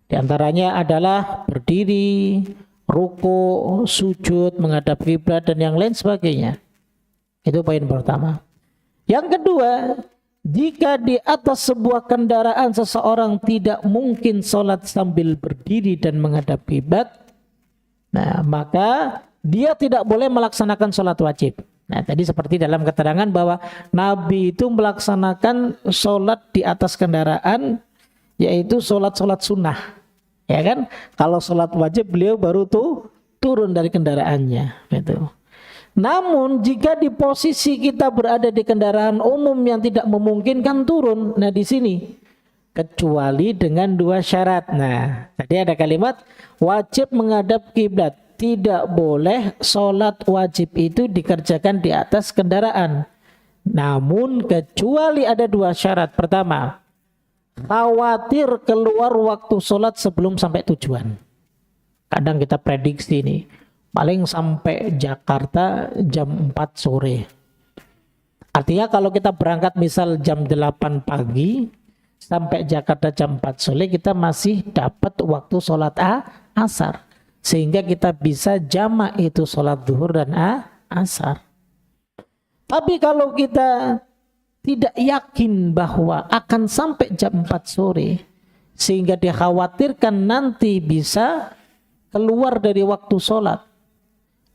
Di antaranya adalah berdiri, ruku, sujud, menghadap kiblat dan yang lain sebagainya. Itu poin pertama. Yang kedua, jika di atas sebuah kendaraan seseorang tidak mungkin sholat sambil berdiri dan menghadap kiblat, nah maka dia tidak boleh melaksanakan sholat wajib. Nah tadi seperti dalam keterangan bahwa Nabi itu melaksanakan sholat di atas kendaraan, yaitu sholat sunnah. Ya kan, kalau sholat wajib beliau baru turun dari kendaraannya gitu. Namun jika di posisi kita berada di kendaraan umum yang tidak memungkinkan turun, nah di sini kecuali dengan dua syarat. Nah, tadi ada kalimat wajib menghadap kiblat. Tidak boleh sholat wajib itu dikerjakan di atas kendaraan. Namun kecuali ada dua syarat. Pertama, khawatir keluar waktu sholat sebelum sampai tujuan. Kadang kita prediksi nih, paling sampai Jakarta jam 4 sore. Artinya kalau kita berangkat misal jam 8 pagi, sampai Jakarta jam 4 sore, kita masih dapat waktu sholat asar. Sehingga kita bisa jamak itu sholat zuhur dan asar. Tapi kalau kita tidak yakin bahwa akan sampai jam 4 sore, sehingga dikhawatirkan nanti bisa keluar dari waktu sholat,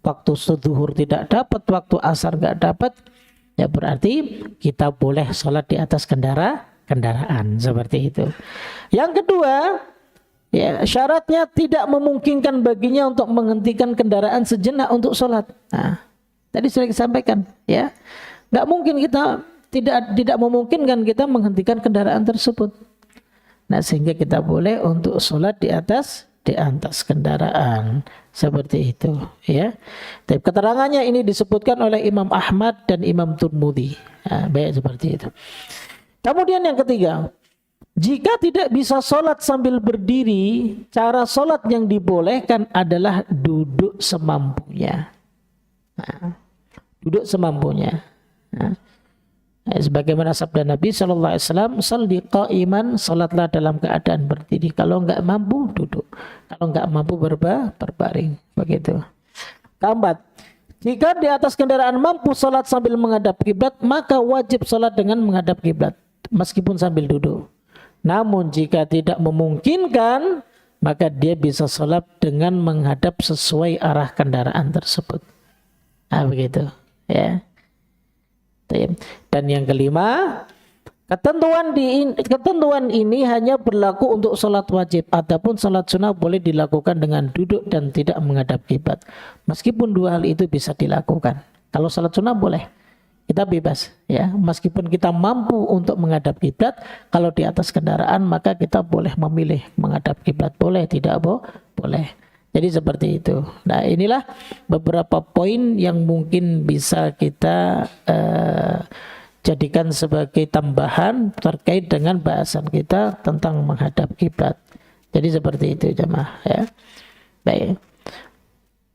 waktu zuhur tidak dapat, waktu asar nggak dapat, ya berarti kita boleh sholat di atas kendaraan seperti itu. Yang kedua, ya syaratnya tidak memungkinkan baginya untuk menghentikan kendaraan sejenak untuk sholat. Nah, tadi sudah disampaikan, ya nggak mungkin kita tidak memungkinkan kita menghentikan kendaraan tersebut. Nah, sehingga kita boleh untuk sholat di atas kendaraan seperti itu, ya. Tapi keterangannya ini disebutkan oleh Imam Ahmad dan Imam Tirmidzi. Nah, baik seperti itu. Kemudian yang ketiga, jika tidak bisa sholat sambil berdiri, cara sholat yang dibolehkan adalah duduk semampunya. Nah, duduk semampunya. Nah, sebagaimana sabda Nabi SAW, "Shalli qa'iman", sholatlah dalam keadaan berdiri. Kalau enggak mampu, duduk. Kalau enggak mampu, berbaring. Begitu. Keempat, jika di atas kendaraan mampu sholat sambil menghadap kiblat, maka wajib sholat dengan menghadap kiblat, meskipun sambil duduk. Namun jika tidak memungkinkan, maka dia bisa sholat dengan menghadap sesuai arah kendaraan tersebut. Nah, begitu, ya. Dan yang kelima, ketentuan ini hanya berlaku untuk sholat wajib. Adapun sholat sunnah boleh dilakukan dengan duduk dan tidak menghadap kiblat. Meskipun dua hal itu bisa dilakukan. Kalau sholat sunnah boleh, kita bebas, ya. Meskipun kita mampu untuk menghadap kiblat, kalau di atas kendaraan maka kita boleh memilih menghadap kiblat, boleh, tidak boleh. Jadi seperti itu. Nah, inilah beberapa poin yang mungkin bisa kita jadikan sebagai tambahan terkait dengan bahasan kita tentang menghadap kiblat. Jadi seperti itu, jemaah, ya. Baik.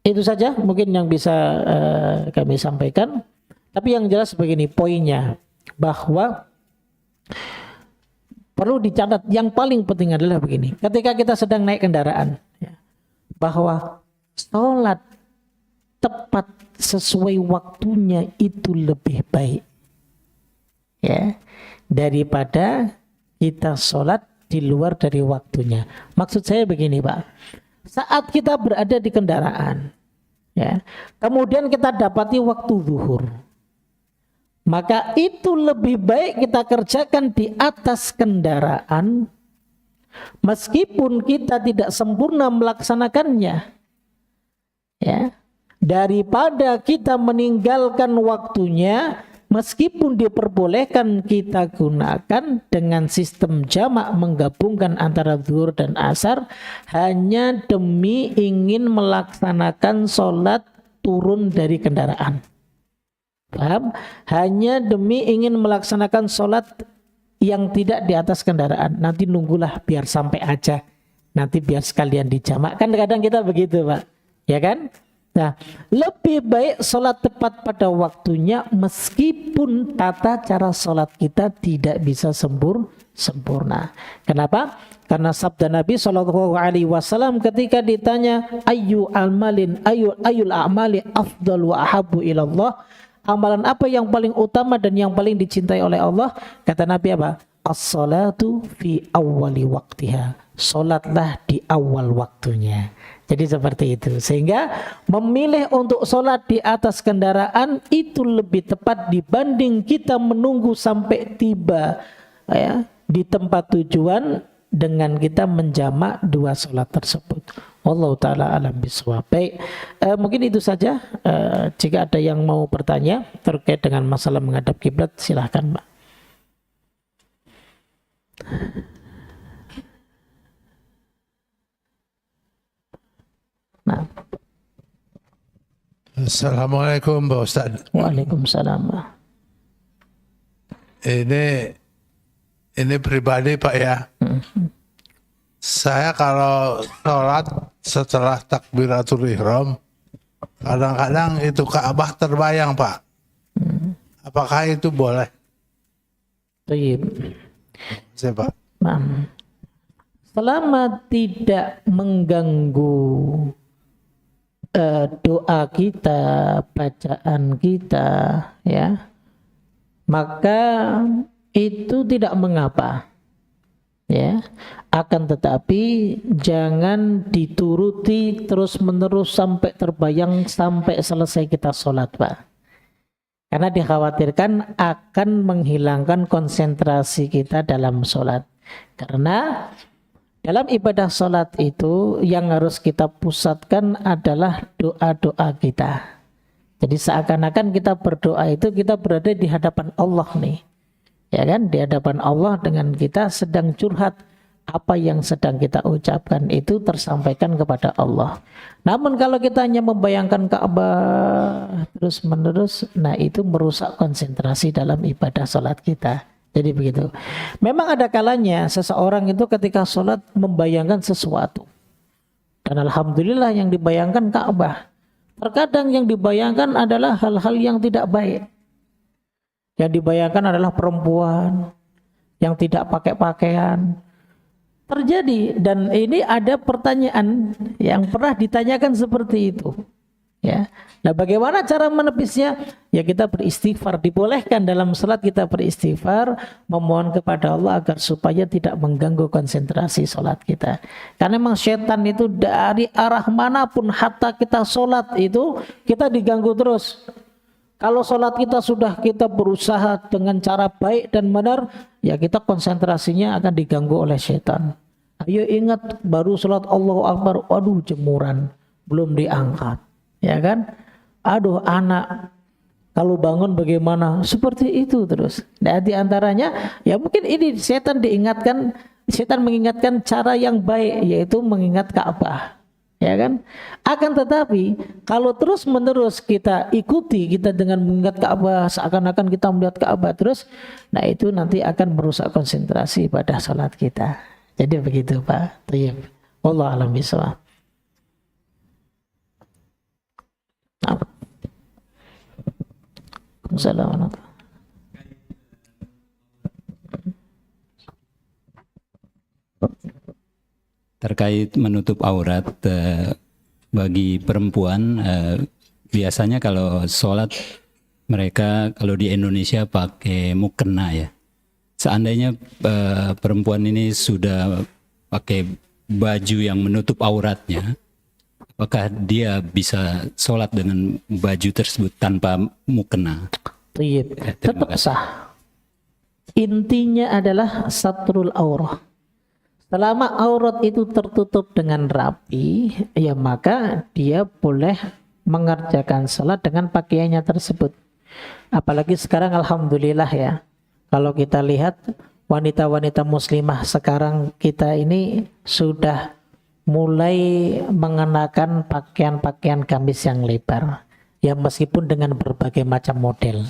Itu saja mungkin yang bisa kami sampaikan. Tapi yang jelas begini poinnya, bahwa perlu dicatat yang paling penting adalah begini. Ketika kita sedang naik kendaraan, ya, bahwa sholat tepat sesuai waktunya itu lebih baik, ya, daripada kita sholat di luar dari waktunya. Maksud saya begini, Pak. Saat kita berada di kendaraan, ya, kemudian kita dapati waktu zuhur, maka itu lebih baik kita kerjakan di atas kendaraan, meskipun kita tidak sempurna melaksanakannya, ya, daripada kita meninggalkan waktunya meskipun diperbolehkan kita gunakan dengan sistem jamak, menggabungkan antara zuhur dan asar hanya demi ingin melaksanakan sholat turun dari kendaraan. Paham? Hanya demi ingin melaksanakan sholat yang tidak di atas kendaraan. Nanti nunggulah biar sampai aja, nanti biar sekalian dijamak. Kan kadang kita begitu, Pak, ya kan? Nah, lebih baik sholat tepat pada waktunya meskipun tata cara sholat kita tidak bisa sempurna. Kenapa? Karena sabda Nabi SAW ketika ditanya ayul a'mali afdal wa ahabbu ilallah, amalan apa yang paling utama dan yang paling dicintai oleh Allah? Kata Nabi apa? As-salatu fi awwali waqtiha. Salatlah di awal waktunya. Jadi seperti itu. Sehingga memilih untuk salat di atas kendaraan itu lebih tepat dibanding kita menunggu sampai tiba, ya, di tempat tujuan dengan kita menjamak dua salat tersebut. Wallahu taala alam bisawab. Baik, mungkin itu saja. Jika ada yang mau bertanya terkait dengan masalah menghadap kiblat, silahkan, Mbak. Nah. Assalamualaikum Pak Ustaz. Waalaikumsalam, Mbak. Ini pribadi Pak ya. Saya kalau sholat setelah takbiratul ihram, kadang-kadang itu Ka'bah terbayang Pak. Apakah itu boleh? Baik. Saya Pak. Selama tidak mengganggu doa kita, bacaan kita, ya, maka itu tidak mengapa, ya. Akan tetapi jangan dituruti terus menerus sampai terbayang sampai selesai kita sholat, Pak, karena dikhawatirkan akan menghilangkan konsentrasi kita dalam sholat. Karena dalam ibadah sholat itu yang harus kita pusatkan adalah doa-doa kita. Jadi seakan-akan kita berdoa itu kita berada di hadapan Allah nih, ya kan, di hadapan Allah dengan kita sedang curhat, apa yang sedang kita ucapkan itu tersampaikan kepada Allah. Namun kalau kita hanya membayangkan Ka'bah terus menerus, nah itu merusak konsentrasi dalam ibadah sholat kita. Jadi begitu. Memang ada kalanya seseorang itu ketika sholat membayangkan sesuatu. Dan alhamdulillah yang dibayangkan Ka'bah. Terkadang yang dibayangkan adalah hal-hal yang tidak baik. Yang dibayangkan adalah perempuan yang tidak pakai pakaian. Terjadi, dan ini ada pertanyaan yang pernah ditanyakan seperti itu. Ya. Nah, bagaimana cara menepisnya? Ya kita beristighfar. Dibolehkan dalam salat kita beristighfar, memohon kepada Allah agar supaya tidak mengganggu konsentrasi salat kita. Karena memang setan itu dari arah manapun, hatta kita salat itu kita diganggu terus. Kalau salat kita sudah kita berusaha dengan cara baik dan benar, ya kita konsentrasinya akan diganggu oleh setan. Ayo ingat, baru salat Allahu Akbar, waduh jemuran belum diangkat. Ya kan? Aduh anak kalau bangun bagaimana? Seperti itu terus. Nah, di antaranya ya mungkin ini setan mengingatkan cara yang baik, yaitu mengingat Ka'bah. Ya kan? Akan tetapi kalau terus menerus kita ikuti, kita dengan mengingat Ka'bah seakan-akan kita melihat Ka'bah terus, nah itu nanti akan merusak konsentrasi ibadah salat kita. Jadi begitu Pak. Thayyib. Wallahu a'lam bishawab. Assalamualaikum. Terkait menutup aurat bagi perempuan, biasanya kalau sholat mereka kalau di Indonesia pakai mukena ya. Seandainya perempuan ini sudah pakai baju yang menutup auratnya, apakah dia bisa sholat dengan baju tersebut tanpa mukena? Tetap sah. Intinya adalah satrul aurah. Selama aurat itu tertutup dengan rapi, ya maka dia boleh mengerjakan sholat dengan pakaiannya tersebut. Apalagi sekarang alhamdulillah ya, kalau kita lihat wanita-wanita muslimah sekarang kita ini sudah mulai mengenakan pakaian-pakaian gamis yang lebar, ya meskipun dengan berbagai macam model.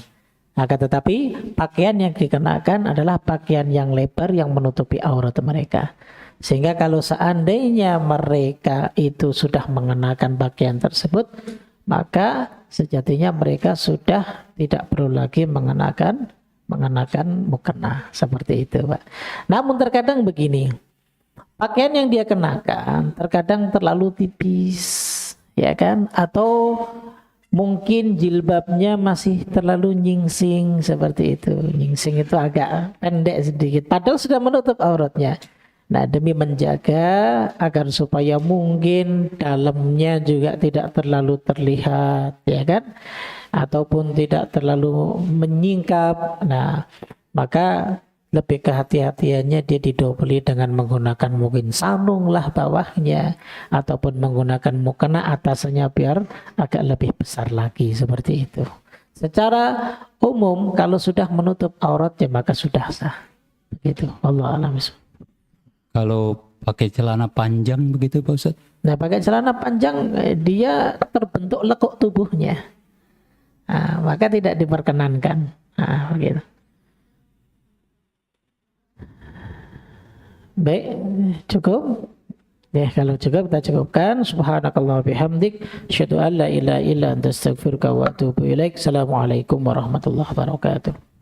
Akan tetapi pakaian yang dikenakan adalah pakaian yang lebar yang menutupi aurat mereka. Sehingga kalau seandainya mereka itu sudah mengenakan pakaian tersebut, maka sejatinya mereka sudah tidak perlu lagi mengenakan mukena seperti itu, Pak. Namun terkadang begini, pakaian yang dia kenakan terkadang terlalu tipis, ya kan? Atau mungkin jilbabnya masih terlalu nyingsing seperti itu. Nyingsing itu agak pendek sedikit, padahal sudah menutup auratnya. Nah, demi menjaga agar supaya mungkin dalamnya juga tidak terlalu terlihat, ya kan? Ataupun tidak terlalu menyingkap. Nah, maka lebih kehati-hatiannya dia didobeli dengan menggunakan mungkin sarung lah bawahnya, ataupun menggunakan mukena atasnya biar agak lebih besar lagi, seperti itu. Secara umum kalau sudah menutup auratnya maka sudah sah. Begitu. Allah a'lam. Kalau pakai celana panjang begitu Pak Ustadz? Nah, pakai celana panjang dia terbentuk lekuk tubuhnya. Nah, maka tidak diperkenankan. Nah, begitu. Baik, cukup. Ya, kalau cukup kita cukupkan. Subhanakallah bihamdik, asyhadu an la ilaha illa anta astaghfiruka wa atubu ilaik. Assalamualaikum warahmatullahi wabarakatuh.